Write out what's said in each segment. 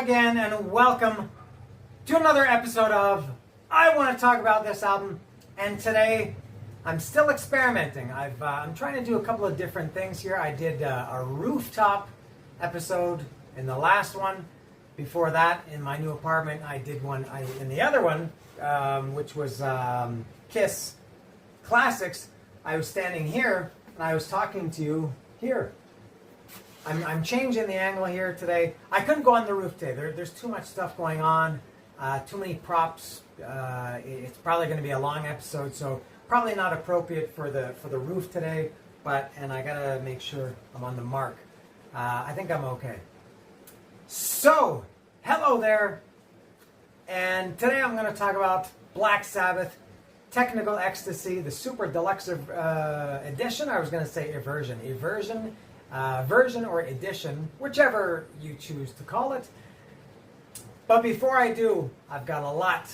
again, and welcome to another episode of I Want to Talk About This Album. And today, I'm still experimenting. I'm trying to do a couple of different things here. I did a rooftop episode in the last one. Before that, in my new apartment, I did one in the other one, which was Kiss Classics. I was standing here, and I was talking to you here. I'm changing the angle here today. I couldn't go on the roof today. There's too much stuff going on, too many props. It's probably going to be a long episode, so probably not appropriate for the roof today. And I gotta make sure I'm on the mark. I think I'm okay. So, hello there. And today I'm going to talk about Black Sabbath, Technical Ecstasy, the Super Deluxe edition. I was going to say version or edition, whichever you choose to call it. But before I do, I've got a lot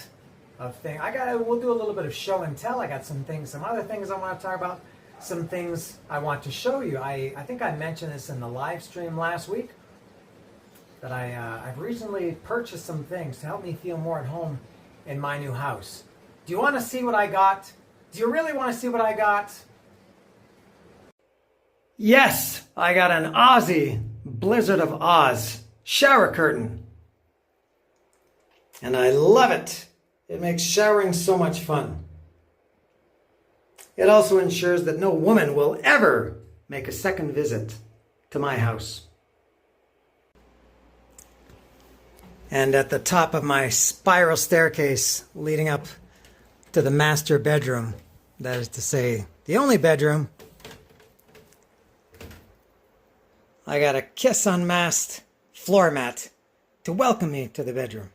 of things. We'll do a little bit of show and tell. I got some other things I want to talk about, some things I want to show you. I think I mentioned this in the live stream last week, that I've recently purchased some things to help me feel more at home in my new house. Do you want to see what I got? Do you really want to see what I got? Yes, I got an Aussie Blizzard of Oz shower curtain. And I love it. It makes showering so much fun. It also ensures that no woman will ever make a second visit to my house. And at the top of my spiral staircase leading up to the master bedroom, that is to say, the only bedroom, I got a Kiss Unmasked floor mat to welcome me to the bedroom.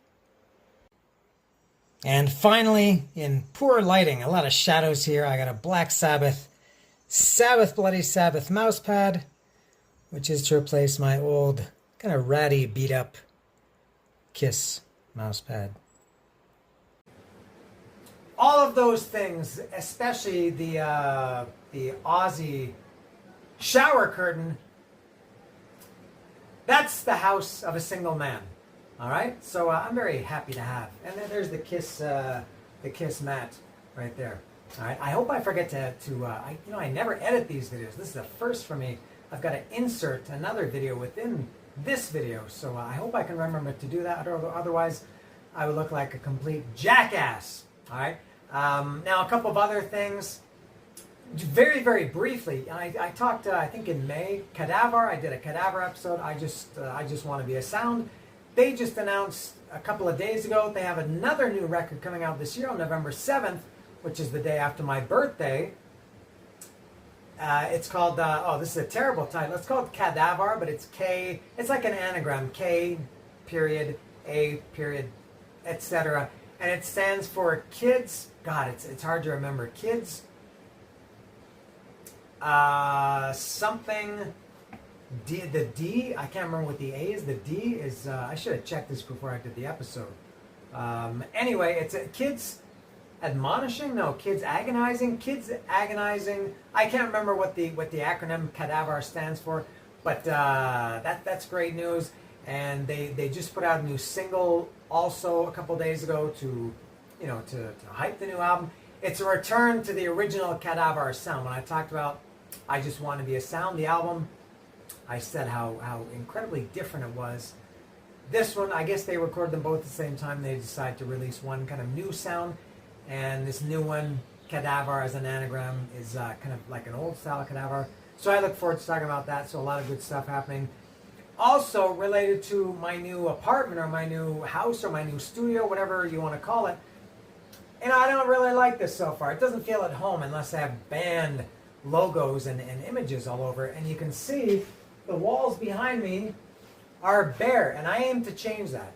And finally, in poor lighting, a lot of shadows here, I got a Black Sabbath, Bloody Sabbath mouse pad, which is to replace my old, kind of ratty, beat up Kiss mouse pad. All of those things, especially the Aussie shower curtain, that's the house of a single man. All right, so I'm very happy to have. And then there's the Kiss mat right there. All right, I hope I forget to I never edit these videos. This is a first for me. I've got to insert another video within this video, so I hope I can remember to do that. Otherwise, I would look like a complete jackass. All right. Now a couple of other things. Very, very briefly, I talked, I think in May, Kadavar. I did a Kadavar episode. I just want to be a sound. They just announced a couple of days ago they have another new record coming out this year on November 7th, which is the day after my birthday. It's called, this is a terrible title. It's called Kadavar, but it's K. It's like an anagram, K period, A period, etc. And it stands for Kids. God, it's hard to remember. Kids. Something. The D, I can't remember what the A is. The D is, I should have checked this before I did the episode. Anyway, it's kids admonishing? No, kids agonizing? Kids agonizing. I can't remember what the acronym Kadavar stands for, but that's great news. And they just put out a new single also a couple days ago to hype the new album. It's a return to the original Kadavar sound. When I talked about I Just Want to Be a Sound, the album, I said how incredibly different it was. This one, I guess they recorded them both at the same time. They decided to release one kind of new sound. And this new one, Kadavar as an anagram, is kind of like an old style Kadavar. So I look forward to talking about that. So a lot of good stuff happening. Also related to my new apartment or my new house or my new studio, whatever you want to call it. And I don't really like this so far. It doesn't feel at home unless I have band logos and images all over. And you can see the walls behind me are bare. And I aim to change that.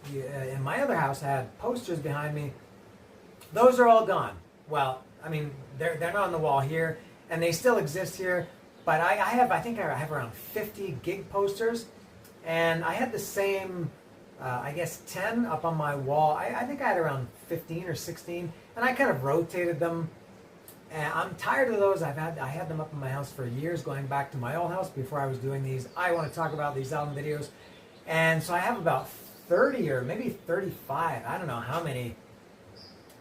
In my other house, I had posters behind me. Those are all gone. Well, I mean, they're not on the wall here. And they still exist here. But I think I have around 50 gig posters. And I had the same, 10 up on my wall. I think I had around 15 or 16. And I kind of rotated them. And I'm tired of those. I had them up in my house for years, going back to my old house before I was doing these I Want to Talk About These album videos. And so I have about 30 or maybe 35, I don't know how many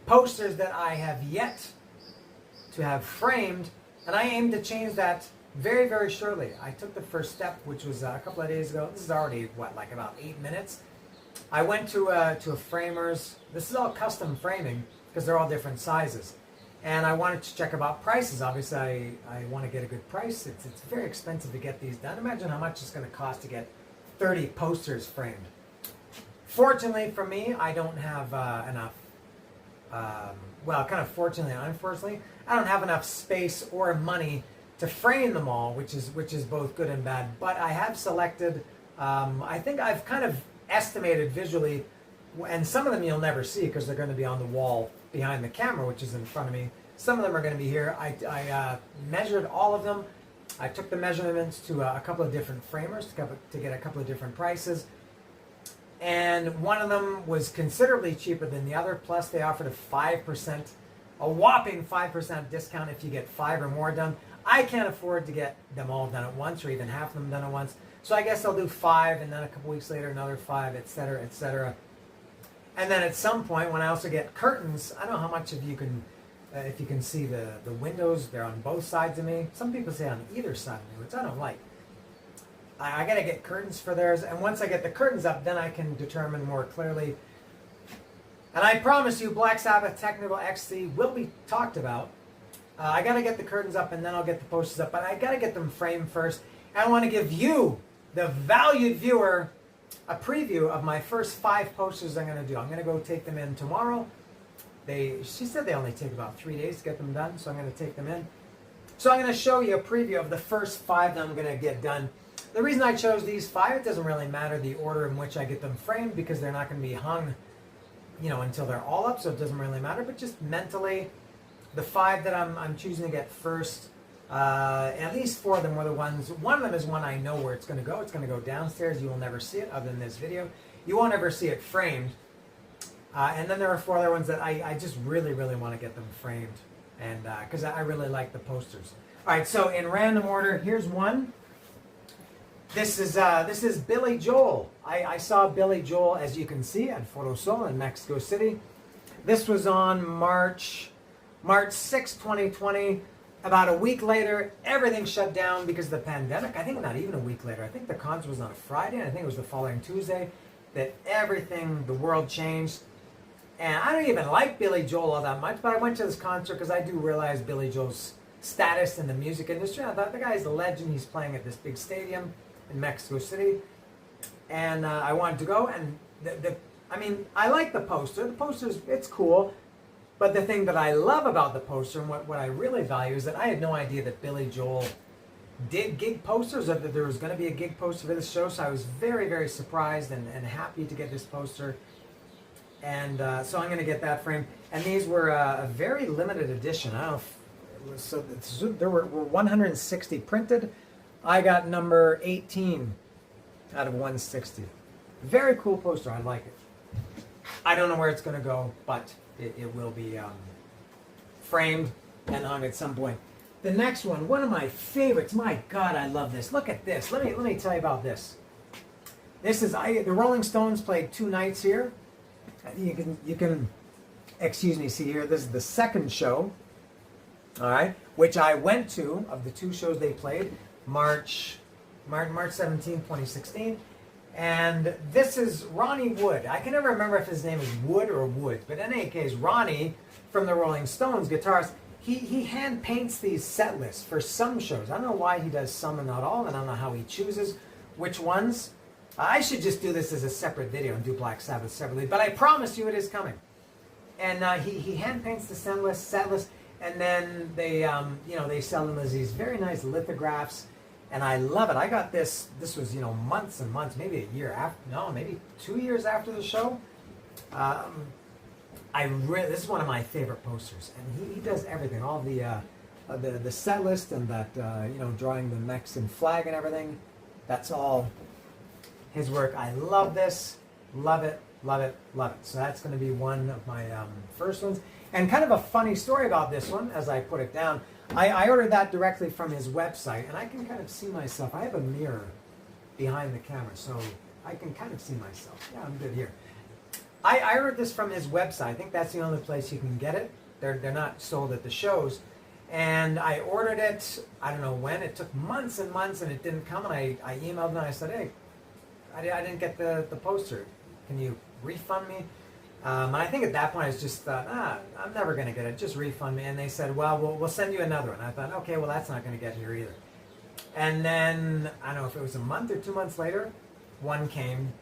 posters that I have yet to have framed, and I aim to change that very, very shortly. I took the first step, which was a couple of days ago. This is already, like about 8 minutes. I went to a framer's. This is all custom framing because they're all different sizes. And I wanted to check about prices. Obviously, I want to get a good price. It's very expensive to get these done. Imagine how much it's going to cost to get 30 posters framed. Fortunately for me, I don't have enough. Kind of fortunately and unfortunately, I don't have enough space or money to frame them all, which is both good and bad. But I have selected. I think I've kind of estimated visually, and some of them you'll never see because they're going to be on the wall behind the camera, which is in front of me. Some of them are going to be here. I measured all of them. I took the measurements to a couple of different framers to get a couple of different prices. And one of them was considerably cheaper than the other. Plus, they offered a whopping 5% discount if you get 5 or more done. I can't afford to get them all done at once, or even half of them done at once. So I guess I'll do 5, and then a couple weeks later another 5, etc., etc. And then at some point, when I also get curtains, I don't know how much of you can, if you can see the windows. They're on both sides of me. Some people say on either side of me, which I don't like. I got to get curtains for theirs, and once I get the curtains up, then I can determine more clearly. And I promise you, Black Sabbath Technical Ecstasy will be talked about. I got to get the curtains up, and then I'll get the posters up, but I got to get them framed first. And I want to give you, the valued viewer, a preview of my first 5 posters I'm going to do. I'm going to go take them in tomorrow. She said they only take about 3 days to get them done, so I'm going to take them in. So I'm going to show you a preview of the first 5 that I'm going to get done. The reason I chose these 5, it doesn't really matter the order in which I get them framed because they're not going to be hung, until they're all up, so it doesn't really matter. But just mentally, the 5 that I'm choosing to get first, at least 4 of them were the ones. One of them is one I know where it's going to go. It's going to go downstairs. You will never see it other than this video. You won't ever see it framed. And then there are 4 other ones that I just really, really want to get them framed, and because I really like the posters. All right, so in random order, here's one. This is Billy Joel. I saw Billy Joel, as you can see, at Photosol in Mexico City. This was on March 6, 2020. About a week later, everything shut down because of the pandemic. I think not even a week later. I think the concert was on a Friday, and I think it was the following Tuesday that the world changed. And I don't even like Billy Joel all that much, but I went to this concert because I do realize Billy Joel's status in the music industry. I thought the guy's a legend. He's playing at this big stadium in Mexico City, and I wanted to go. And I like the poster. The poster's, it's cool, but the thing that I love about the poster and what I really value is that I had no idea that Billy Joel did gig posters, or that there was going to be a gig poster for this show. So I was very, very surprised and happy to get this poster. And so I'm going to get that framed. And these were a very limited edition. I don't know if it was, so there were 160 printed. I got number 18 out of 160. Very cool poster. I like it. I don't know where it's going to go, but it will be framed and hung at some point. The next one of my favorites. My God, I love this. Look at this. Let me tell you about this. This is the Rolling Stones played 2 nights here. You can excuse me, see here. This is the second show. All right, which I went to of the 2 shows they played. March 17, 2016. And this is Ronnie Wood. I can never remember if his name is Wood or Woods, but in any case, Ronnie from the Rolling Stones, guitarist, he hand paints these set lists for some shows. I don't know why he does some and not all, and I don't know how he chooses which ones. I should just do this as a separate video and do Black Sabbath separately, but I promise you it is coming. And he hand paints the set list, and then they sell them as these very nice lithographs. And I love it. I got this. This was months and months, maybe a year after. No, maybe 2 years after the show. This is one of my favorite posters, and he does everything. All the set list and that drawing the Mexican flag and everything. That's all his work. I love this. Love it. Love it. Love it. So that's going to be one of my first ones. And kind of a funny story about this one, as I put it down. I ordered that directly from his website, and I can kind of see myself. I have a mirror behind the camera, so I can kind of see myself. Yeah, I'm good here. I ordered this from his website. I think that's the only place you can get it. They're not sold at the shows. And I ordered it, I don't know when. It took months and months, and it didn't come. And I emailed them, and I said, hey, I didn't get the poster. Can you refund me? And I think at that point I was just thought, I'm never going to get it. Just refund me. And they said, well, we'll send you another one. I thought, okay, well, that's not going to get here either. And then, I don't know if it was a month or 2 months later, one came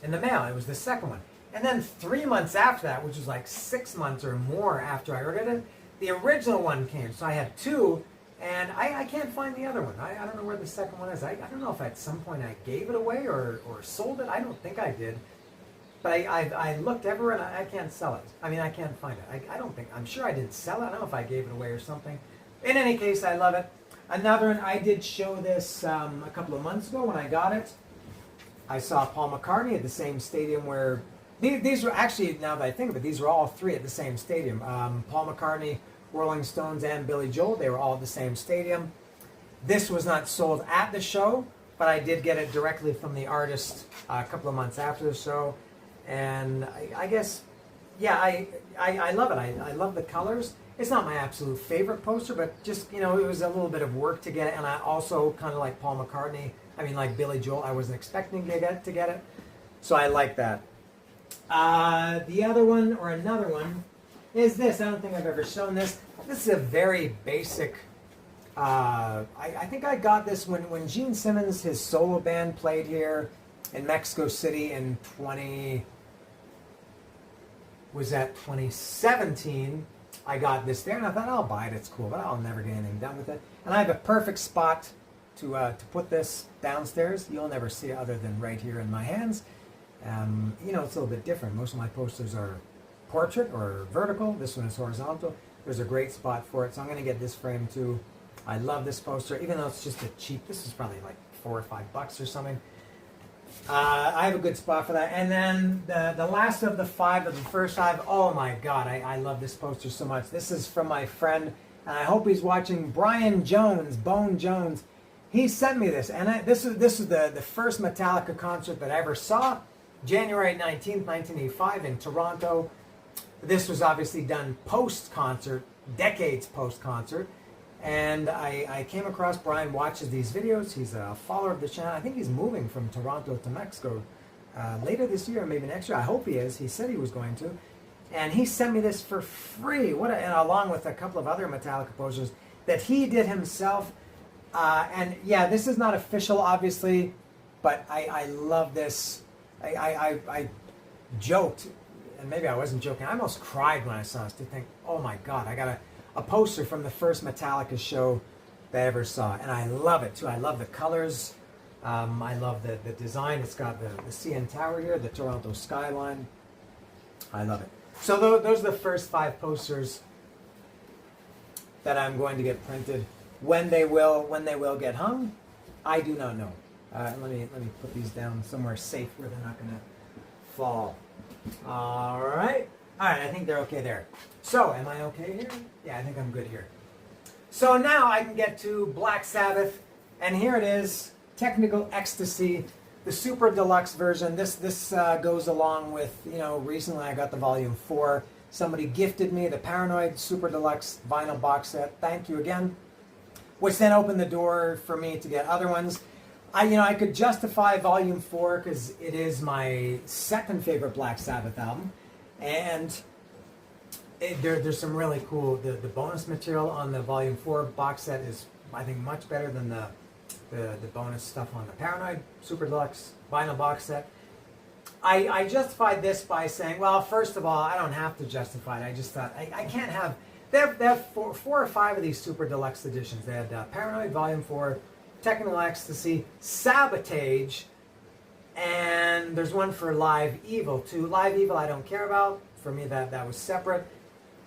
in the mail. It was the second one. And then 3 months after that, which was like 6 months or more after I ordered it, the original one came. So I had two, and I can't find the other one. I don't know where the second one is. I don't know if at some point I gave it away or sold it. I don't think I did. But I looked everywhere, and I can't sell it. I mean, I can't find it. I don't think, I'm sure I didn't sell it. I don't know if I gave it away or something. In any case, I love it. Another one, I did show this a couple of months ago when I got it. I saw Paul McCartney at the same stadium where, these were actually, now that I think of it, these were all three at the same stadium. Paul McCartney, Rolling Stones, and Billy Joel, they were all at the same stadium. This was not sold at the show, but I did get it directly from the artist a couple of months after the show. And I guess, yeah, I love it. I love the colors. It's not my absolute favorite poster, but just, it was a little bit of work to get it. And I also, kind of like Paul McCartney, like Billy Joel, I wasn't expecting to get it. So I like that. The other one, or another one, is this. I don't think I've ever shown this. This is a very basic, I think I got this when Gene Simmons, his solo band, played here in Mexico City in 2017. I got this there, and I thought, I'll buy it, it's cool, but I'll never get anything done with it. And I have a perfect spot to put this downstairs. You'll never see it other than right here in my hands. It's a little bit different. Most of my posters are portrait or vertical. This one is horizontal. There's a great spot for it, so I'm going to get this frame too. I love this poster, even though it's just a cheap, this is probably like $4 or $5 or something. I have a good spot for that. And then the last of the five, of the first five, oh my God, I love this poster so much. This is from my friend, and I hope he's watching, Brian Jones, Bone Jones. He sent me this, and this is the first Metallica concert that I ever saw, January 19th, 1985 in Toronto. This was obviously done post-concert, decades post-concert. And I came across, Brian watches these videos. He's a follower of the channel. I think he's moving from Toronto to Mexico later this year, maybe next year. I hope he is. He said he was going to. And he sent me this for free, and along with a couple of other Metallica posters that he did himself. And yeah, this is not official, obviously, but I love this. I joked, and maybe I wasn't joking. I almost cried when I saw this to think, oh my God, I got a poster from the first Metallica show that I ever saw, and I love it too. I love the colors. I love the design. It's got the CN Tower here, the Toronto skyline. I love it. So those are the first 5 posters that I'm going to get printed. When they will get hung, I do not know. Let me put these down somewhere safe where they're not going to fall. All right. I think they're okay there. So, am I okay here? Yeah, I think I'm good here. So now I can get to Black Sabbath, and here it is, Technical Ecstasy, the Super Deluxe version. This goes along with, recently I got the Volume 4. Somebody gifted me the Paranoid Super Deluxe vinyl box set. Thank you again. Which then opened the door for me to get other ones. I could justify Volume 4 because it is my second favorite Black Sabbath album. And there's some really cool, the bonus material on the Volume 4 box set is, I think, much better than the bonus stuff on the Paranoid Super Deluxe vinyl box set. I justified this by saying, well, first of all, I don't have to justify it. I just thought, I can't have, they have 4 or 5 of these Super Deluxe editions. They had Paranoid Volume 4, Technical Ecstasy, Sabotage, and there's one for Live Evil too. Live Evil I don't care about. For me that was separate.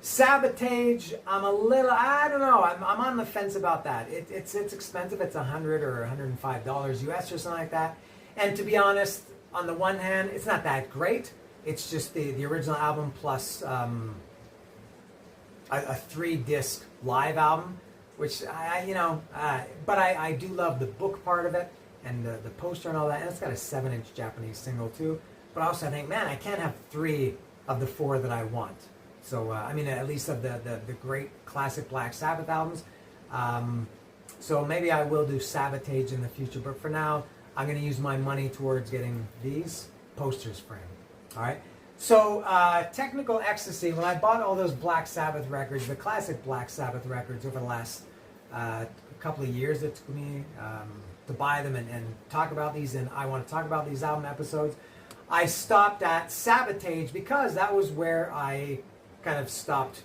Sabotage, I'm a little, I don't know, I'm on the fence about that. It's expensive. It's $100 or $105 US or something like that. And to be honest, on the one hand, it's not that great. It's just the original album plus a 3-disc live album, which but I do love the book part of it. and the poster and all that. And it's got a 7-inch Japanese single too. But also I think, man, I can't have 3 of the 4 that I want. So I mean, at least of the great classic Black Sabbath albums. So maybe I will do Sabotage in the future. But for now, I'm going to use my money towards getting these posters framed. All right. So Technical Ecstasy. When I bought all those Black Sabbath records, the classic Black Sabbath records over the last couple of years, it took me to buy them and talk about these, and I want to talk about these album episodes. I stopped at Sabotage because that was where I kind of stopped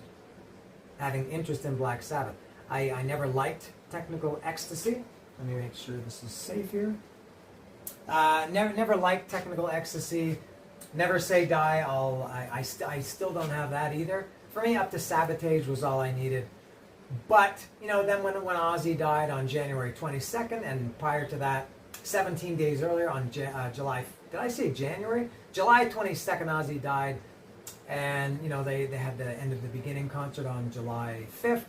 having interest in Black Sabbath. I never liked Technical Ecstasy. Let me make sure this is safe here. Never liked Technical Ecstasy. Never Say Die. I still don't have that either. For me, up to Sabotage was all I needed. But, you know, then when Ozzy died on January 22nd, and prior to that, 17 days earlier on July, did I say January? July 22nd, Ozzy died. And, you know, they had the End of the Beginning concert on July 5th.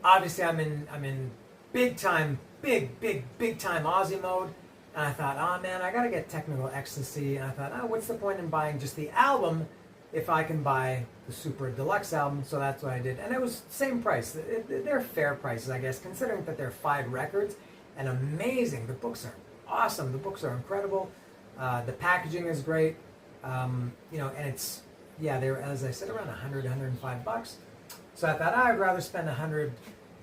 Obviously, I'm in big time Ozzy mode. And I thought, oh man, I gotta get Technical Ecstasy. And I thought, oh, what's the point in buying just the album if I can buy the Super Deluxe album? So that's what I did. And it was the same price. They're fair prices, I guess, considering that they're 5 records. And amazing. The books are awesome. The books are incredible. The packaging is great. You know, and it's, yeah, they're, as I said, around $100-$105. So I thought I'd rather spend $100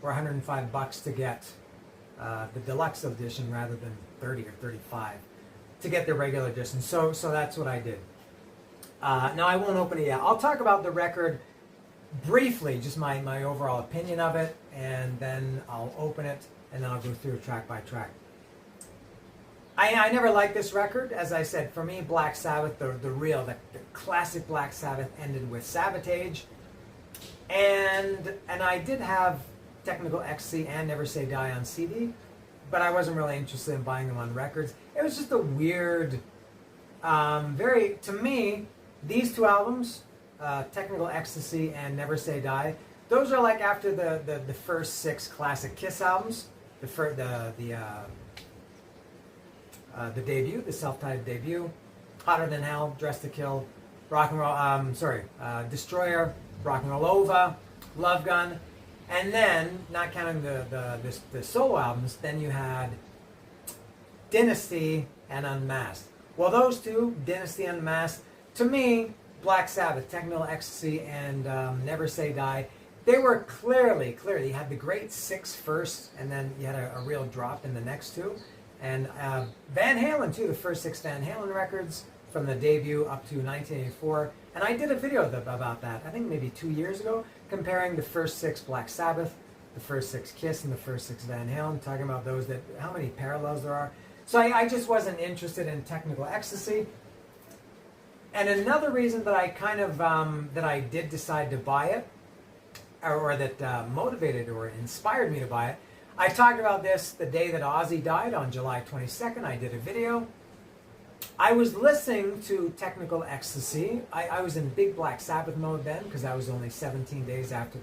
or $105 to get the deluxe edition rather than $30 or $35 to get the regular edition. So that's what I did. Now I won't open it yet. I'll talk about the record briefly, just my overall opinion of it, and then I'll open it and then I'll go through it track by track. I never liked this record. As I said, for me, Black Sabbath, the classic Black Sabbath ended with Sabotage. And I did have Technical Ecstasy and Never Say Die on CD, but I wasn't really interested in buying them on records. It was just a weird, to me, these 2 albums, Technical Ecstasy and Never Say Die, those are like after the first 6 classic Kiss albums, the debut, the self-titled debut, Hotter Than Hell, Dressed to Kill, Rock and Roll, Destroyer, Rock and Roll Over, Love Gun, and then, not counting the solo albums, then you had Dynasty and Unmasked. Well, those 2, Dynasty and Unmasked, to me, Black Sabbath, Technical Ecstasy, and Never Say Die, they were clearly, you had the great 6 first, and then you had a real drop in the next 2. And Van Halen, too, the first 6 Van Halen records from the debut up to 1984. And I did a video about that, I think maybe 2 years ago, comparing the first 6 Black Sabbath, the first 6 Kiss, and the first 6 Van Halen, talking about those, how many parallels there are. So I just wasn't interested in Technical Ecstasy. And another reason that I kind of, that I did decide to buy it, or that motivated or inspired me to buy it, I talked about this the day that Ozzy died on July 22nd. I did a video. I was listening to Technical Ecstasy. I was in big Black Sabbath mode then, because that was only 17 days after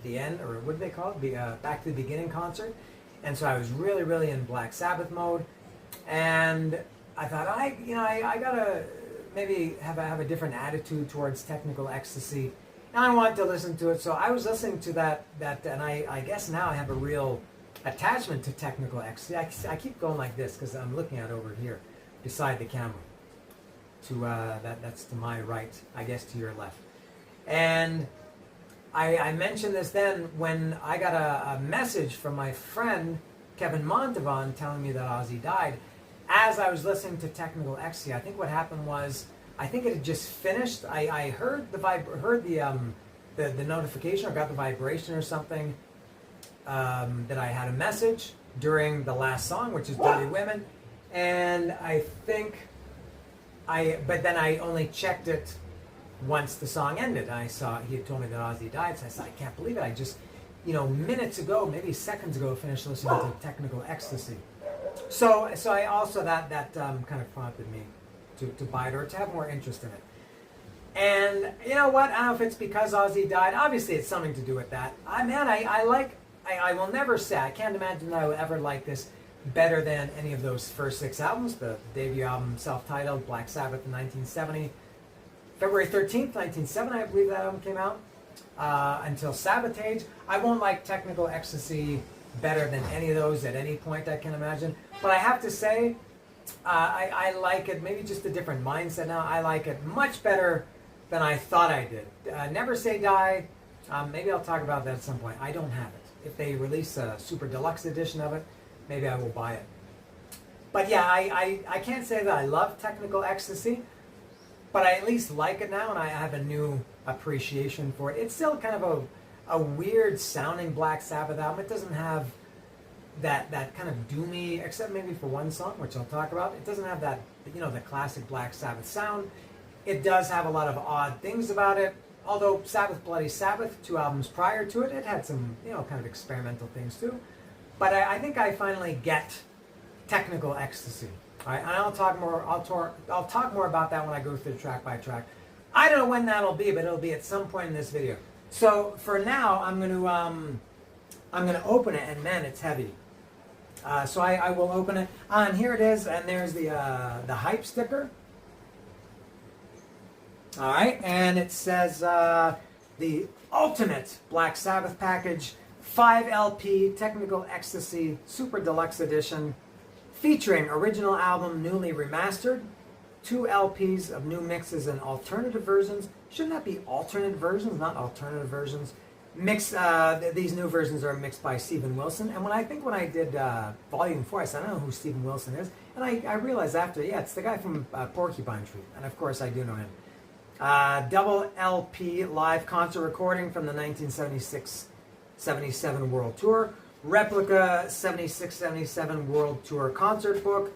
the end, or what do they call it? The Back to the Beginning concert. And so I was really in Black Sabbath mode. And I thought, I gotta maybe have a different attitude towards Technical Ecstasy. And I wanted to listen to it, so I was listening to that, and I guess now I have a real attachment to Technical Ecstasy. I keep going like this because I'm looking at it over here, beside the camera. That's to my right, I guess to your left. And I mentioned this then when I got a message from my friend Kevin Montavon telling me that Ozzy died. As I was listening to Technical Ecstasy, I think what happened was, I think it had just finished. I heard the notification, or got the vibration or something, that I had a message during the last song, which is Dirty Women, and but then I only checked it once the song ended. I saw he had told me that Ozzy died, so I said, I can't believe it. I just, minutes ago, maybe seconds ago, finished listening to Technical Ecstasy. So I also that kind of prompted me to buy it, or to have more interest in it. And you know what? I don't know if it's because Ozzy died. Obviously, it's something to do with that. I will never say, I can't imagine that I will ever like this, better than any of those first 6 albums. The debut album, self-titled, Black Sabbath in 1970. February 13th, 1970, I believe that album came out. Until Sabotage. I won't like Technical Ecstasy better than any of those at any point I can imagine. But I have to say, I like it, maybe just a different mindset now. I like it much better than I thought I did. Never Say Die, maybe I'll talk about that at some point. I don't have it. If they release a super deluxe edition of it, maybe I will buy it. But yeah, I can't say that I love Technical Ecstasy, but I at least like it now, and I have a new appreciation for it. It's still kind of a weird sounding Black Sabbath album. It doesn't have that kind of doomy, except maybe for one song, which I'll talk about. It doesn't have that, the classic Black Sabbath sound. It does have a lot of odd things about it. Although Sabbath Bloody Sabbath, 2 albums prior to it, it had some, kind of experimental things too. But I think I finally get Technical Ecstasy. All right, and I'll talk more. I'll talk more about that when I go through track by track. I don't know when that'll be, but it'll be at some point in this video. So for now, I'm going to open it, and man, it's heavy. So I will open it. And here it is, and there's the hype sticker. All right, and it says the ultimate Black Sabbath package, 5 LP Technical Ecstasy Super Deluxe Edition, featuring original album newly remastered, 2 LPs of new mixes and alternative versions. Shouldn't that be alternate versions, not alternative versions? These new versions are mixed by Steven Wilson. And when I did Volume 4, I said, I don't know who Steven Wilson is. And I realized after, yeah, it's the guy from Porcupine Tree. And of course, I do know him. Double LP live concert recording from the 1976-77 World Tour. Replica 76-77 World Tour concert book.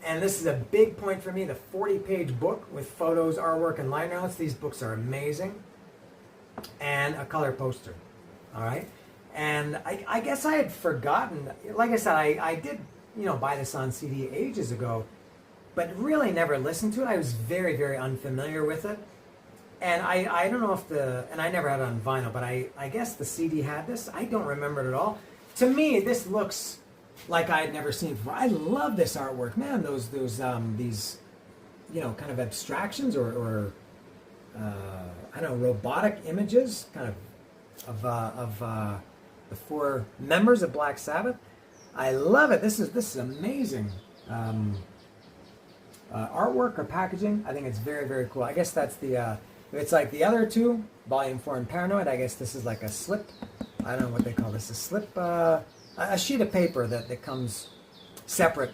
And this is a big point for me, the 40-page book with photos, artwork, and liner notes. These books are amazing. And a color poster. All right? And I guess I had forgotten, like I said, I did, buy this on CD ages ago, but really never listened to it. I was very, very unfamiliar with it. And I don't know and I never had it on vinyl, but I guess the CD had this. I don't remember it at all. To me, this looks like I had never seen it before. I love this artwork, man. These kind of abstractions or I don't know, robotic images, kind of the 4 members of Black Sabbath. I love it. This is amazing artwork or packaging. I think it's very, very cool. I guess that's it's like the other 2, Volume 4 and Paranoid. I guess this is like a slip. I don't know what they call this. A slip, a sheet of paper that comes separate.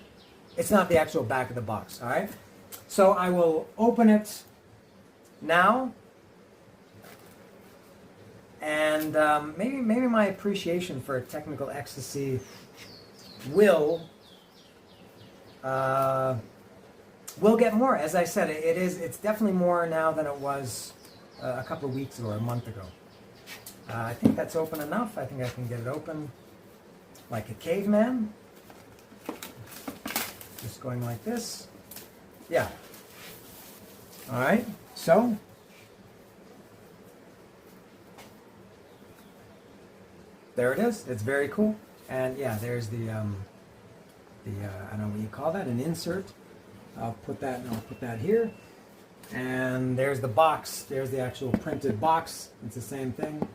It's not the actual back of the box. All right. So I will open it now, and maybe my appreciation for Technical Ecstasy will get more. As I said, it's definitely more now than it was a couple of weeks ago or a month ago. I think that's open enough. I think I can get it open like a caveman. Just going like this. Yeah. All right. So there it is. It's very cool. And yeah, there's the I don't know what you call that, an insert. I'll put that here. And there's the box. There's the actual printed box. It's the same thing.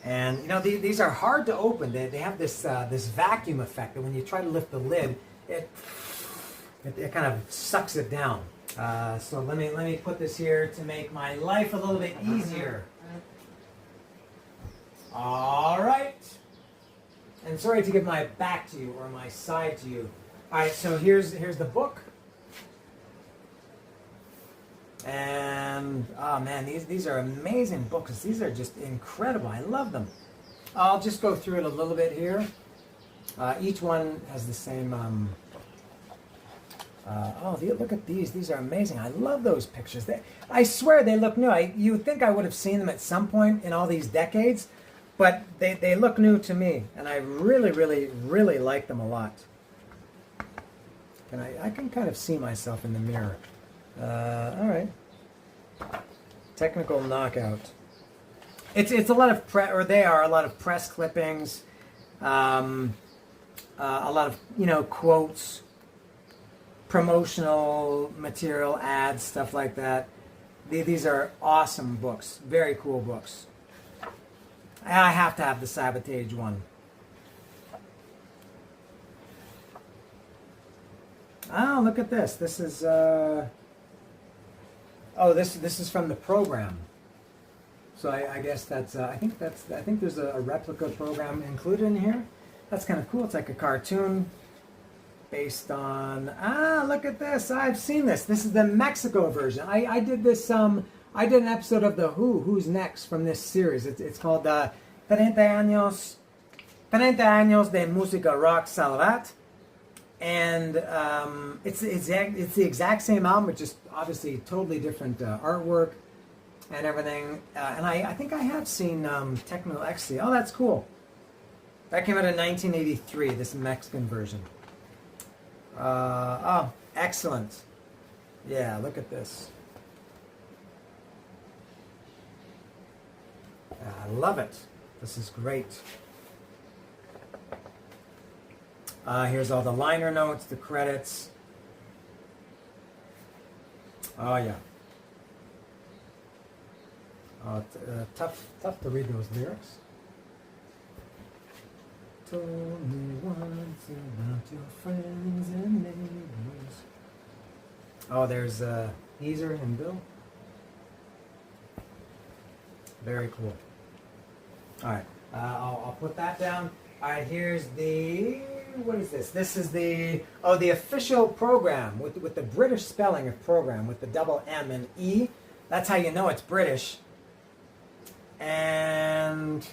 And these are hard to open. They have this vacuum effect that when you try to lift the lid, it kind of sucks it down. So let me put this here to make my life a little bit easier. All right. And sorry to give my back to you or my side to you. All right, so here's the book. And oh man, these are amazing books. These are just incredible. I love them. I'll just go through it a little bit here. Each one has the same. Look at these. These are amazing. I love those pictures. I swear they look new. You would think I would have seen them at some point in all these decades, but they look new to me, and I really, really, really like them a lot. I can kind of see myself in the mirror. All right. Technical Knockout. It's a lot of they are a lot of press clippings. A lot of, quotes, promotional material, ads, stuff like that. These are awesome books, very cool books. I have to have the Sabotage one. Oh, look at this. This is this is from the program. So I guess that's I think there's a replica program included in here. That's kind of cool. It's like a cartoon based on look at this. I've seen this. This is the Mexico version. I did this I did an episode of the Who's Next from this series. It's called 30 años de música rock Salvat. And it's the exact same album, but just obviously totally different artwork and everything. And I think I have seen Techno Ecstasy. Oh, that's cool. That came out in 1983, this Mexican version. Oh, excellent. Yeah, look at this. I love it. This is great. Here's all the liner notes, the credits. Oh yeah. Oh, tough to read those lyrics. Told me once about your friends and neighbors. Oh, there's Easer and Bill. Very cool. All right, I'll put that down. All right, here's the. What is this? This is the official program with the British spelling of program with the double M and E. That's how you know it's British. And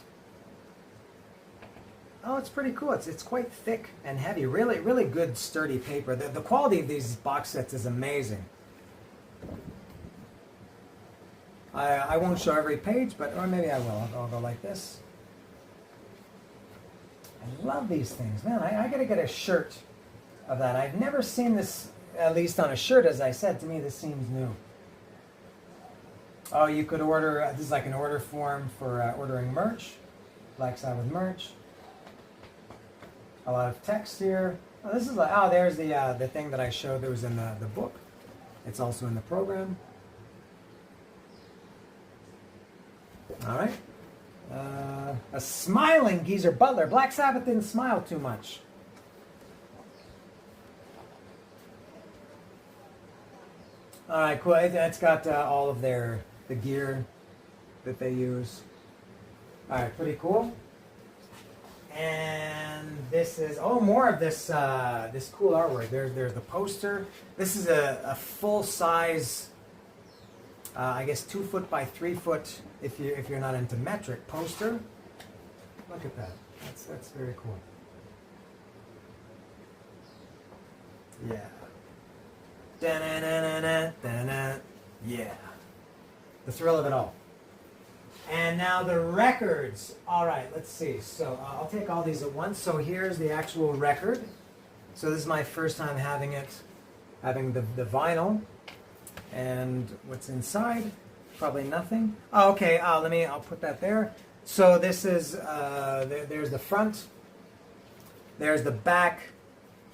oh, it's pretty cool. It's quite thick and heavy. Really, really good sturdy paper. The quality of these box sets is amazing. I won't show every page, or maybe I will. I'll go like this. I love these things, man. I gotta get a shirt of that. I've never seen this, at least on a shirt, as I said. To me, this seems new. Oh, you could order, this is like an order form for ordering merch. Black Sabbath merch. A lot of text here. Oh, this is like, there's the thing that I showed that was in the book. It's also in the program. All right. A smiling Geezer Butler. Black Sabbath didn't smile too much. All right, cool. It's got all of the gear that they use. All right, pretty cool. And this is more of this this cool artwork. There's the poster. This is a full size. I guess 2 foot by 3 foot if you're not into metric poster. Look at that. That's very cool. Yeah. Da-na-na-na-na, da-na. Yeah. The thrill of it all. And now the records. All right, let's see. So I'll take all these at once. So here's the actual record. So this is my first time having the vinyl. And what's inside? Probably nothing. Oh, okay. I'll put that there. So this is there's the front. There's the back.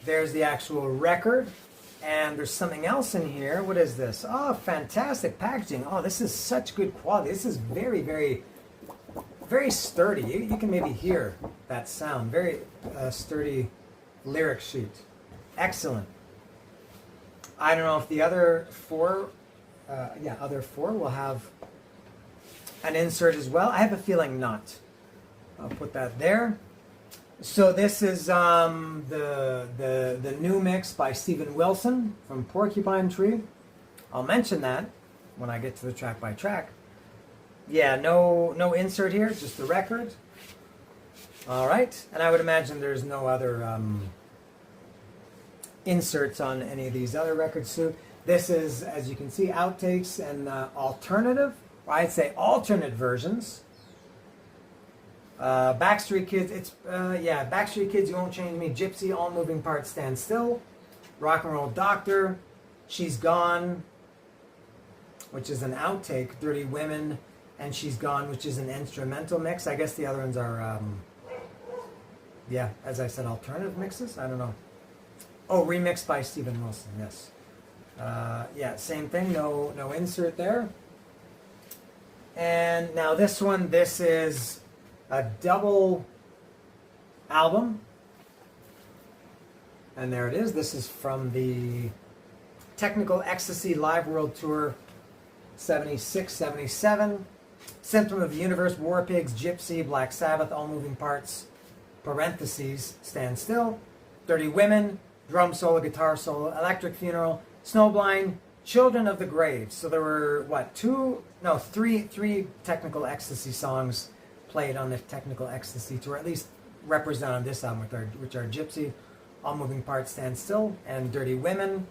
There's the actual record. And there's something else in here. What is this? Oh, fantastic packaging. Oh, this is such good quality. This is very, very, very sturdy. You can maybe hear that sound. Very sturdy lyric sheet. Excellent. I don't know if the other four will have an insert as well. I have a feeling not. I'll put that there. So this is the new mix by Stephen Wilson from Porcupine Tree. I'll mention that when I get to the track by track. Yeah, no insert here, just the record. All right, and I would imagine there's no other inserts on any of these other records too. This is, as you can see, outtakes and alternative, or I'd say alternate versions. Backstreet Kids, Backstreet Kids, You Won't Change Me, Gypsy, All Moving Parts Stand Still, Rock and Roll Doctor, She's Gone, which is an outtake, Dirty Women, and She's Gone, which is an instrumental mix. I guess the other ones are Yeah, as I said, alternative mixes. I don't know. Oh, remixed by Stephen Wilson. Yes. Yeah, same thing. No insert there. And now this one. This is a double album. And there it is. This is from the Technical Ecstasy Live World Tour 76, 77. Symptom of the Universe, War Pigs, Gypsy, Black Sabbath, All Moving Parts, parentheses, Stand Still, Dirty Women, Drum Solo, Guitar Solo, Electric Funeral, Snowblind, Children of the Grave. So there were, three Technical Ecstasy songs played on the Technical Ecstasy tour, at least represented on this album, which are Gypsy, All Moving Parts, Stand Still, and Dirty Women.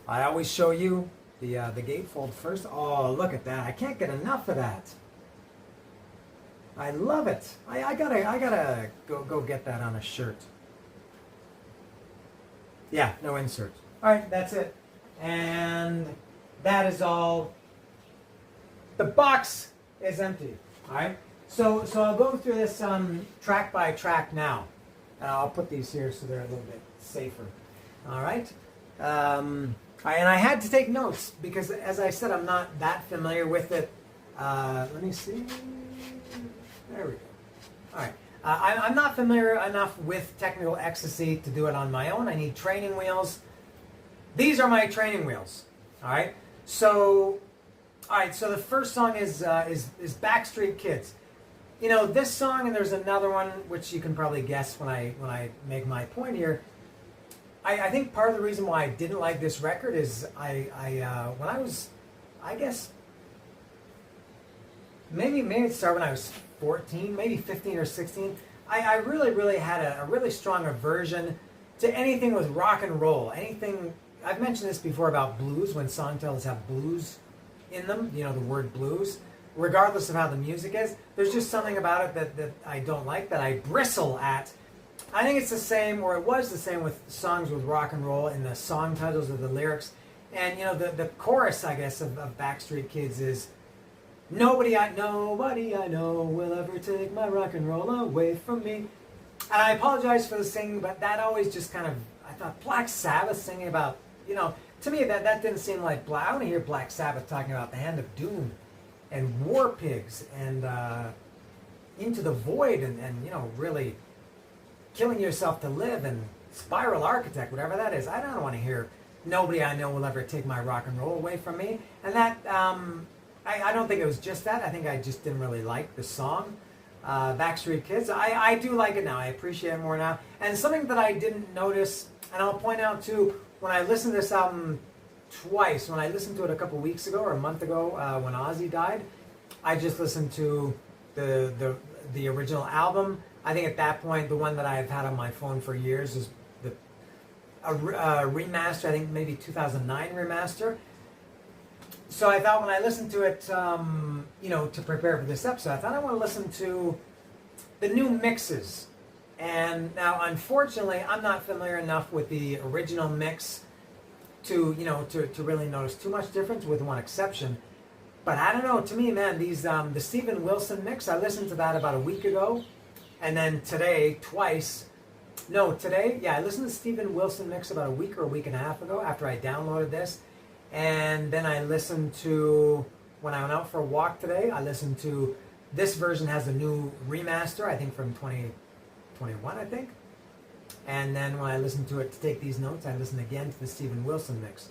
I always show you the gatefold first. Oh, look at that! I can't get enough of that. I love it. I gotta go get that on a shirt. Yeah, no insert. All right, that's it, and that is all. The box is empty. All right, so I'll go through this track by track now. I'll put these here so they're a little bit safer. All right. And I had to take notes because, as I said, I'm not that familiar with it. Let me see. There we go. All right. I'm not familiar enough with Technical Ecstasy to do it on my own. I need training wheels. These are my training wheels. All right. So the first song is Backstreet Kids. You know, this song, and there's another one which you can probably guess when I make my point here. I think part of the reason why I didn't like this record is when I was, I guess, maybe it started when I was 14, maybe 15 or 16. I really had a really strong aversion to anything with rock and roll. Anything, I've mentioned this before about blues, when song titles have blues in them, you know, the word blues. Regardless of how the music is, there's just something about it that I don't like, that I bristle at. I think it's the same, or it was the same with songs with rock and roll in the song titles of the lyrics. And, you know, the chorus, I guess, of Backstreet Kids is, Nobody I know will ever take my rock and roll away from me. And I apologize for the singing, but that always just kind of, I thought Black Sabbath singing about, you know, to me that didn't seem like I want to hear Black Sabbath talking about the Hand of Doom and War Pigs and Into the Void and you know, really killing yourself to live and Spiral Architect, whatever that is. I don't want to hear Nobody I Know Will Ever Take My Rock and Roll Away from Me. And that, I don't think it was just that. I think I just didn't really like the song. Backstreet Kids, I do like it now. I appreciate it more now. And something that I didn't notice, and I'll point out too, when I listened to this album twice, when I listened to it a couple weeks ago or a month ago when Ozzy died, I just listened to the original album. I think at that point, the one that I've had on my phone for years is a remaster, I think maybe 2009 remaster. So I thought when I listened to it, you know, to prepare for this episode, I thought I want to listen to the new mixes. And now, unfortunately, I'm not familiar enough with the original mix to, you know, to really notice too much difference, with one exception. But I don't know, to me, man, these the Stephen Wilson mix, I listened to that about a week ago. And then today, twice. No, today, yeah, I listened to the Stephen Wilson mix about a week or a week and a half ago after I downloaded this. And then I listened to, when I went out for a walk today, I listened to, this version has a new remaster, I think from 2021, I think. And then when I listened to it to take these notes, I listened again to the Stephen Wilson mix.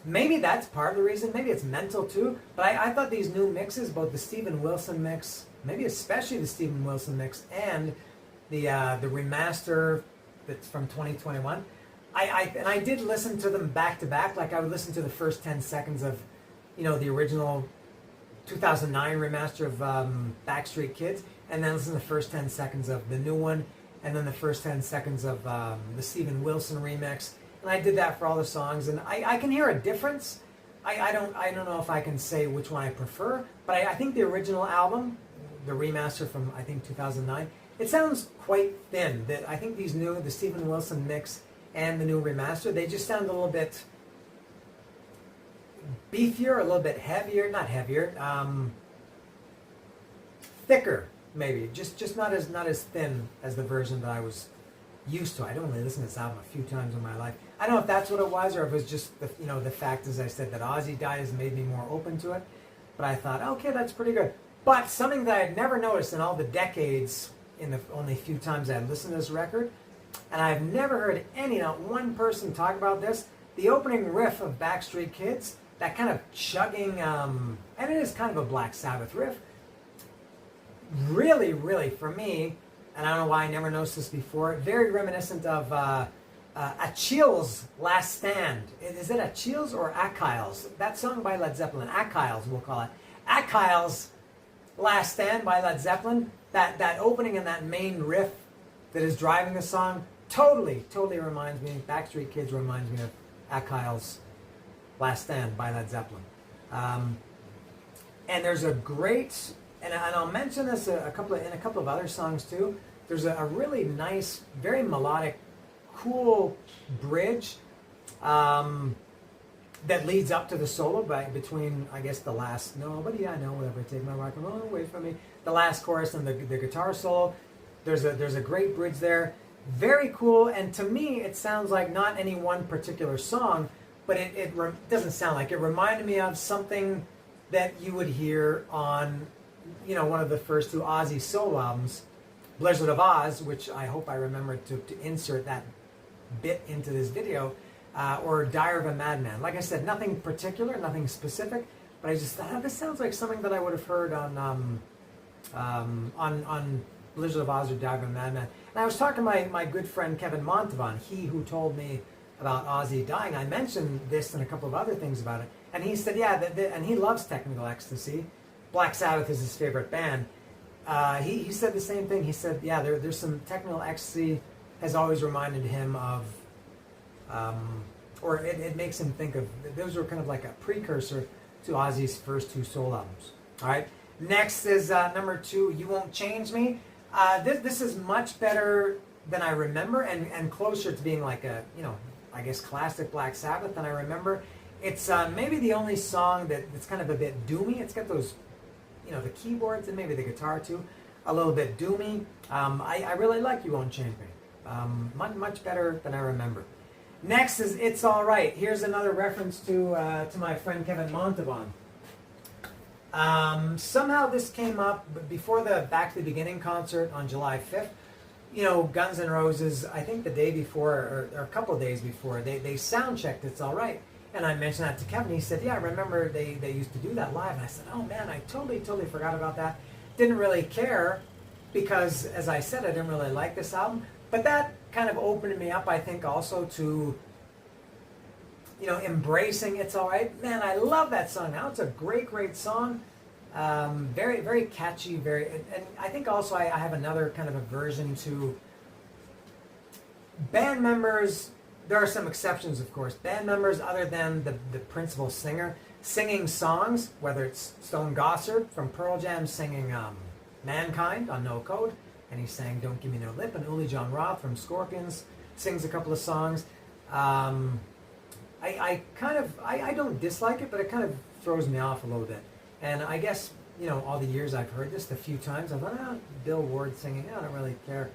Maybe that's part of the reason. Maybe it's mental too. But I thought these new mixes, both the Stephen Wilson mix, maybe especially the Stephen Wilson mix, and the remaster that's from 2021, I did listen to them back to back. Like I would listen to the first 10 seconds of, you know, the original 2009 remaster of Backstreet Kids, and then listen to the first 10 seconds of the new one, and then the first 10 seconds of the Stephen Wilson remix. And I did that for all the songs, and I can hear a difference. I don't know if I can say which one I prefer, but I think the original album, the remaster from I think 2009, it sounds quite thin. I think these new, the Stephen Wilson mix and the new remaster, they just sound a little bit beefier, a little bit heavier, not heavier, thicker. maybe just not as thin as the version that I was used to. I don't really listen to this album a few times in my life. I don't know if that's what it was, or if it was just the fact, as I said, that Ozzy died has made me more open to it. But I thought, okay, that's pretty good. But something that I had never noticed in all the decades, in the only few times I had listened to this record, and I've never heard not one person talk about this, the opening riff of Backstreet Kids, that kind of chugging, and it is kind of a Black Sabbath riff, really, really, for me, and I don't know why I never noticed this before, very reminiscent of Achilles' Last Stand. Is it Achilles or Achilles? That song by Led Zeppelin. Achilles, we'll call it. Achilles' Last Stand by Led Zeppelin. That opening and that main riff that is driving the song totally reminds me, Backstreet Kids reminds me of Achilles' Last Stand by Led Zeppelin. And there's a great, and I'll mention this in a couple of other songs too. There's a really nice, very melodic, cool bridge that leads up to the solo between, I guess, the last "Nobody I Know Will Ever Take My Rock and Roll Away From Me," the last chorus and the guitar solo. There's a great bridge there, very cool. And to me, it sounds like not any one particular song, but it doesn't sound like it. Reminded me of something that you would hear on, one of the first two Ozzy solo albums, Blizzard of Oz, which I hope I remember to insert that bit into this video, or Diary of a Madman. Like I said, nothing particular, nothing specific, but I just thought, oh, this sounds like something that I would have heard on Blizzard of Oz or Diary of a Madman. And I was talking to my good friend Kevin Montalban, he who told me about Ozzy dying. I mentioned this and a couple of other things about it, and he said, yeah, and he loves Technical Ecstasy. Black Sabbath is his favorite band. He said the same thing. He said, yeah, there's some Technical Ecstasy has always reminded him of, or it makes him think of, those were kind of like a precursor to Ozzy's first two solo albums. All right. Next is number 2, You Won't Change Me. This is much better than I remember, and closer to being like a, I guess, classic Black Sabbath than I remember. It's maybe the only song that's kind of a bit doomy. It's got those, the keyboards and maybe the guitar too, a little bit doomy. I really like You Won't Change Me. Much better than I remember. Next is It's All Right. Here's another reference to my friend Kevin Montalban. Somehow this came up before the Back to the Beginning concert on July 5th. Guns N' Roses, I think the day before, or a couple of days before, they sound checked It's All Right. And I mentioned that to Kevin. He said, yeah, I remember they used to do that live. And I said, oh man, I totally forgot about that. Didn't really care because, as I said, I didn't really like this album. But that kind of opened me up, I think, also to, embracing It's All Right. Man, I love that song now. It's a great song. Very, very catchy. And I think also I have another kind of aversion to band members. There are some exceptions, of course. Band members, other than the principal singer, singing songs, whether it's Stone Gossard from Pearl Jam singing Mankind on No Code, and he sang Don't Give Me No Lip, and Uli John Roth from Scorpions sings a couple of songs. I don't dislike it, but it kind of throws me off a little bit. And I guess, all the years I've heard this a few times, I thought, Bill Ward singing, I don't really care.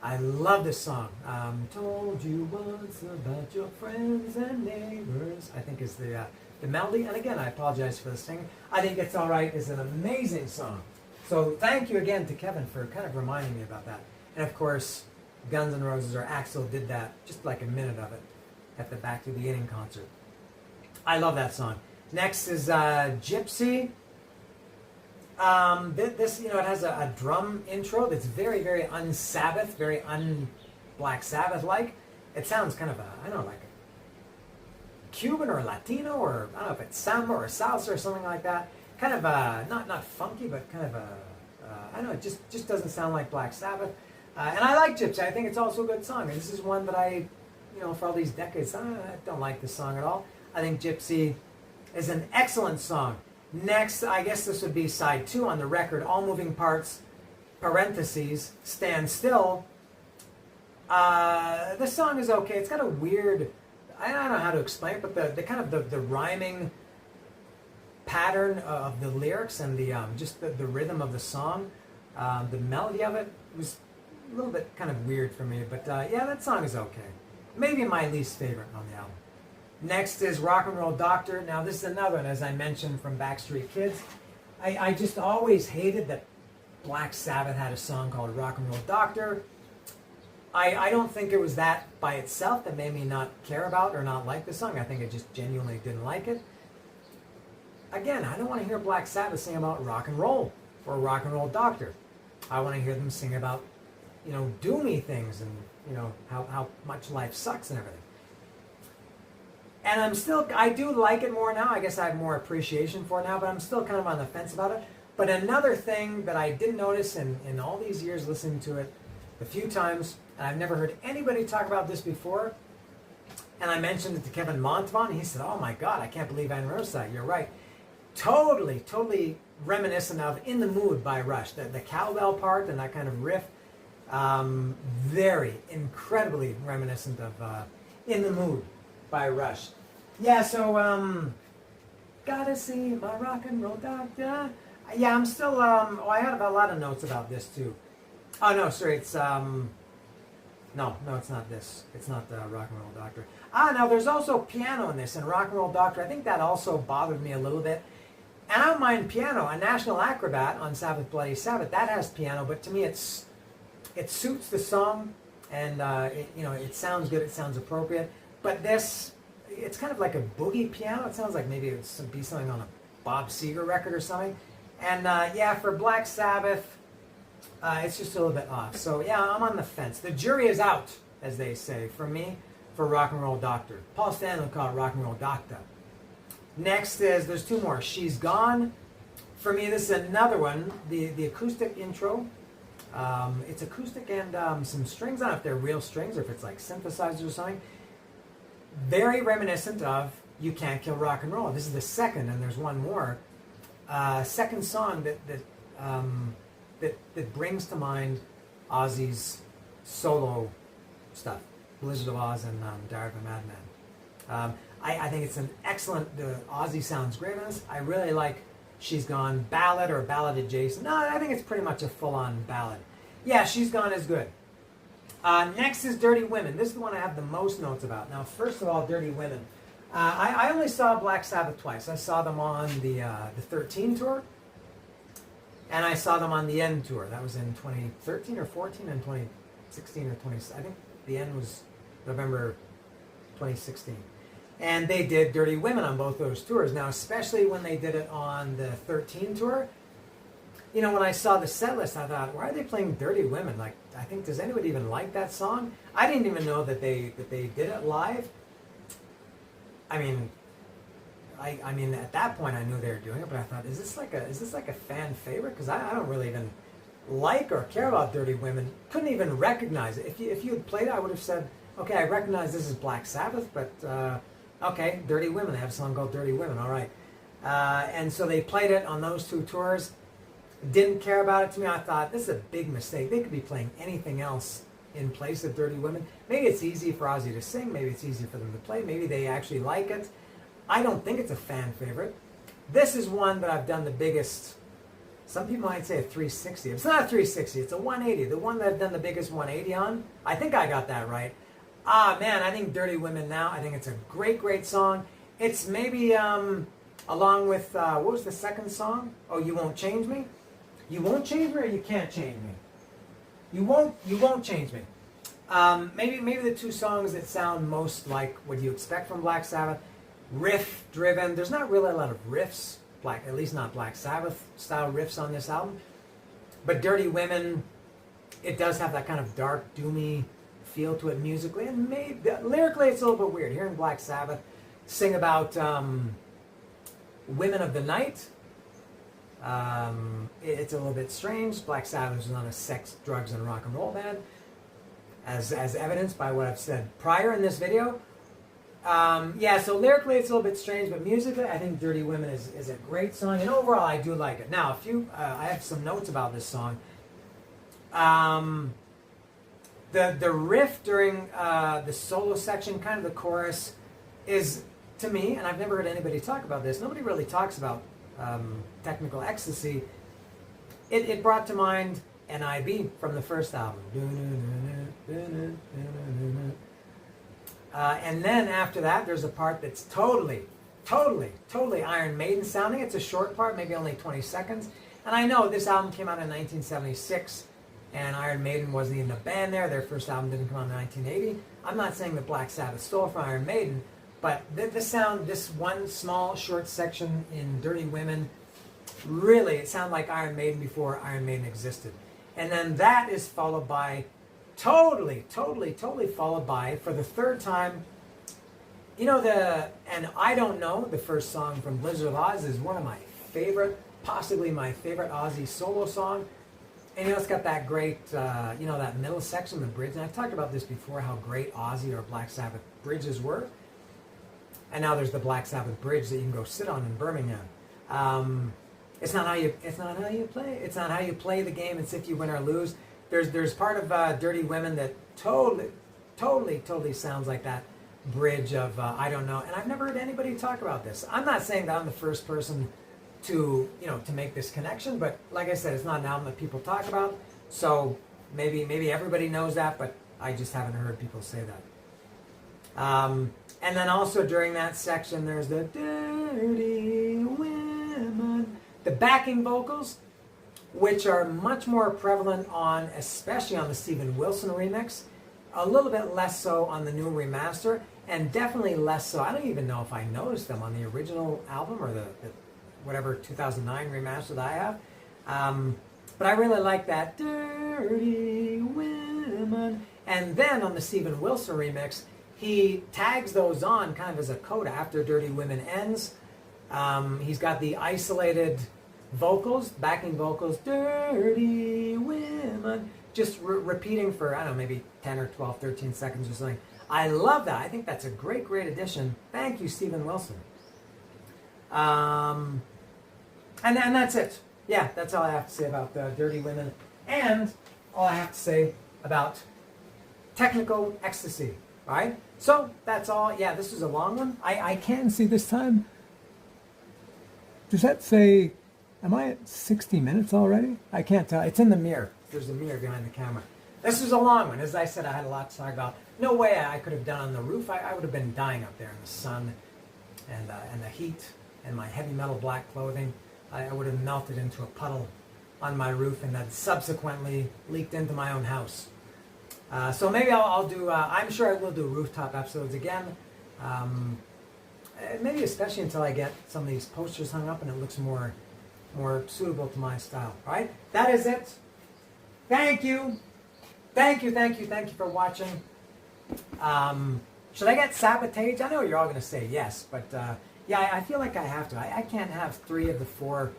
I love this song. Told you once about your friends and neighbors, I think is the melody. And again, I apologize for the singing. I think It's All Right is an amazing song. So thank you again to Kevin for kind of reminding me about that. And of course, Guns N' Roses or Axl did that, just like a minute of it, at the Back to the Beginning concert. I love that song. Next is Gypsy. This, it has a drum intro that's very, very un-Sabbath, very un-Black Sabbath-like. It sounds kind of like a Cuban or Latino, or I don't know if it's samba or salsa or something like that. Kind of not funky, but kind of I don't know, it just doesn't sound like Black Sabbath. And I like Gypsy. I think it's also a good song. And this is one that I, for all these decades, I don't like this song at all. I think Gypsy is an excellent song. Next, I guess this would be side 2 on the record, All Moving Parts, parentheses, Stand Still. The song is okay. It's got a weird, I don't know how to explain it, but the kind of the rhyming pattern of the lyrics and the just the rhythm of the song The melody of it was a little bit kind of weird for me, but yeah, that song is okay. Maybe my least favorite on the album. Next is Rock and Roll Doctor. Now this is another one, as I mentioned, from Backstreet Kids. I just always hated that Black Sabbath had a song called Rock and Roll Doctor. I don't think it was that by itself that made me not care about or not like the song. I think I just genuinely didn't like it. Again, I don't want to hear Black Sabbath sing about rock and roll or Rock and Roll Doctor. I want to hear them sing about, doomy things and, how much life sucks and everything. And I do like it more now. I guess I have more appreciation for it now, but I'm still kind of on the fence about it. But another thing that I didn't notice in all these years listening to it a few times, and I've never heard anybody talk about this before, and I mentioned it to Kevin Montvon, and he said, oh my God, I can't believe I noticed that. You're right. Totally reminiscent of In the Mood by Rush. The cowbell part and that kind of riff, very incredibly reminiscent of In the Mood by Rush. Yeah, so, gotta see my rock and roll doctor. Yeah, I'm still, I have a lot of notes about this too. Oh, no, sorry, it's, no, it's not this. It's not the Rock and Roll Doctor. Now there's also piano in this, and Rock and Roll Doctor, I think that also bothered me a little bit. And I don't mind piano. A National Acrobat on Sabbath Bloody Sabbath, that has piano, but to me it suits the song, and, it sounds good, it sounds appropriate. But this, it's kind of like a boogie piano. It sounds like maybe it would be something on a Bob Seger record or something. And yeah, for Black Sabbath, it's just a little bit off. So yeah, I'm on the fence. The jury is out, as they say, for me, for Rock and Roll Doctor. Paul Stanley called it Rock and Roll Doctor. Next is, there's two more. She's Gone. For me, this is another one, the acoustic intro. It's acoustic and some strings. I don't know if they're real strings or if it's like synthesizers or something. Very reminiscent of You Can't Kill Rock and Roll. This is the second, and there's one more. Second song that brings to mind Ozzy's solo stuff, Blizzard of Oz and Diary of a Madman. I think it's an excellent, Ozzy sounds great on this. I really like She's Gone ballad or ballad adjacent. No, I think it's pretty much a full-on ballad. Yeah, She's Gone is good. Next is Dirty Women. This is the one I have the most notes about. Now, first of all, Dirty Women. I only saw Black Sabbath twice. I saw them on the 13 tour, and I saw them on the End tour. That was in 2013 or 14 and 2016 or 20. I think the End was November 2016. And they did Dirty Women on both those tours. Now, especially when they did it on the 13 tour, when I saw the set list, I thought, why are they playing Dirty Women? Like, I think, does anybody even like that song? I didn't even know that they did it live. I mean, at that point I knew they were doing it, but I thought, is this like a fan favorite? Because I don't really even like or care about Dirty Women. Couldn't even recognize it. If you had played it, I would have said, okay, I recognize this is Black Sabbath, but okay, Dirty Women. They have a song called Dirty Women. All right. And so they played it on those two tours. Didn't care about it to me. I thought, this is a big mistake. They could be playing anything else in place of Dirty Women. Maybe it's easy for Ozzy to sing. Maybe it's easy for them to play. Maybe they actually like it. I don't think it's a fan favorite. This is one that I've done the biggest, some people might say a 360. It's not a 360, it's a 180. The one that I've done the biggest 180 on. I think I got that right. Man, I think Dirty Women now, I think it's a great song. It's maybe, along with, what was the second song? Oh, You Won't Change Me? You won't change me or you can't change me? You won't change me. Maybe the two songs that sound most like what you expect from Black Sabbath. Riff driven. There's not really a lot of riffs, at least not Black Sabbath style riffs on this album. But Dirty Women, it does have that kind of dark, doomy feel to it musically, and lyrically it's a little bit weird. Hearing Black Sabbath sing about women of the night, it's a little bit strange. Black Sabbath is not a sex, drugs, and rock and roll band, as evidenced by what I've said prior in this video. Yeah, so lyrically it's a little bit strange, but musically I think Dirty Women is a great song, and overall I do like it. Now, I have some notes about this song. The riff during the solo section, kind of the chorus, is, to me, and I've never heard anybody talk about this, nobody really talks about technical ecstasy. It brought to mind NIB from the first album. And then after that, there's a part that's totally Iron Maiden sounding. It's a short part, maybe only 20 seconds. And I know this album came out in 1976, and Iron Maiden wasn't even a band there. Their first album didn't come out in 1980. I'm not saying that Black Sabbath stole from Iron Maiden, but the sound, this one small short section in Dirty Women, really, it sounded like Iron Maiden before Iron Maiden existed. And then that is followed by, totally followed by, for the third time, you know, and I Don't Know, the first song from Blizzard of Oz, is one of my favorite, possibly my favorite Ozzy solo song. And you know, it's got that great, you know, that middle section, the bridge. And I've talked about this before, how great Ozzy or Black Sabbath bridges were. And now there's the Black Sabbath bridge that you can go sit on in Birmingham. It's not how you play. It's not how you play the game. It's if you win or lose. There's part of Dirty Women that totally sounds like that bridge of I Don't Know. And I've never heard anybody talk about this. I'm not saying that I'm the first person to make this connection, but like I said, it's not an album that people talk about. So maybe everybody knows that, but I just haven't heard people say that. And then also during that section, there's the Dirty Women, the backing vocals, which are much more prevalent on, especially on the Steven Wilson remix, a little bit less so on the new remaster, and definitely less so. I don't even know if I noticed them on the original album or the whatever 2009 remaster that I have. But I really like that Dirty Women. And then on the Steven Wilson remix, he tags those on kind of as a coda after Dirty Women ends. He's got the isolated vocals, backing vocals, Dirty Women, just repeating for, I don't know, maybe 10 or 12, 13 seconds or something. I love that. I think that's a great addition. Thank you, Steven Wilson. And that's it. Yeah, that's all I have to say about Dirty Women. And all I have to say about Technical Ecstasy. All right? So, that's all. Yeah, this is a long one. I can see this time. Does that say, am I at 60 minutes already? I can't tell. It's in the mirror. There's a mirror behind the camera. This was a long one. As I said, I had a lot to talk about. No way I could have done on the roof. I would have been dying up there in the sun and the heat and my heavy metal black clothing. I would have melted into a puddle on my roof and then subsequently leaked into my own house. So maybe I'll do, I'm sure I will do rooftop episodes again. Maybe especially until I get some of these posters hung up and it looks more suitable to my style. All right? That is it. Thank you. Thank you for watching. Should I get Sabotage? I know you're all going to say yes, but yeah, I feel like I have to. I can't have 3 of the 4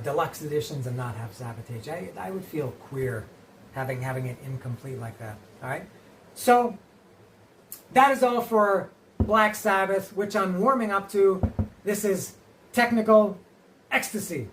deluxe editions and not have Sabotage. I would feel queer having it incomplete like that. All right? So, that is all for Black Sabbath, which I'm warming up to. This is Technical Ecstasy.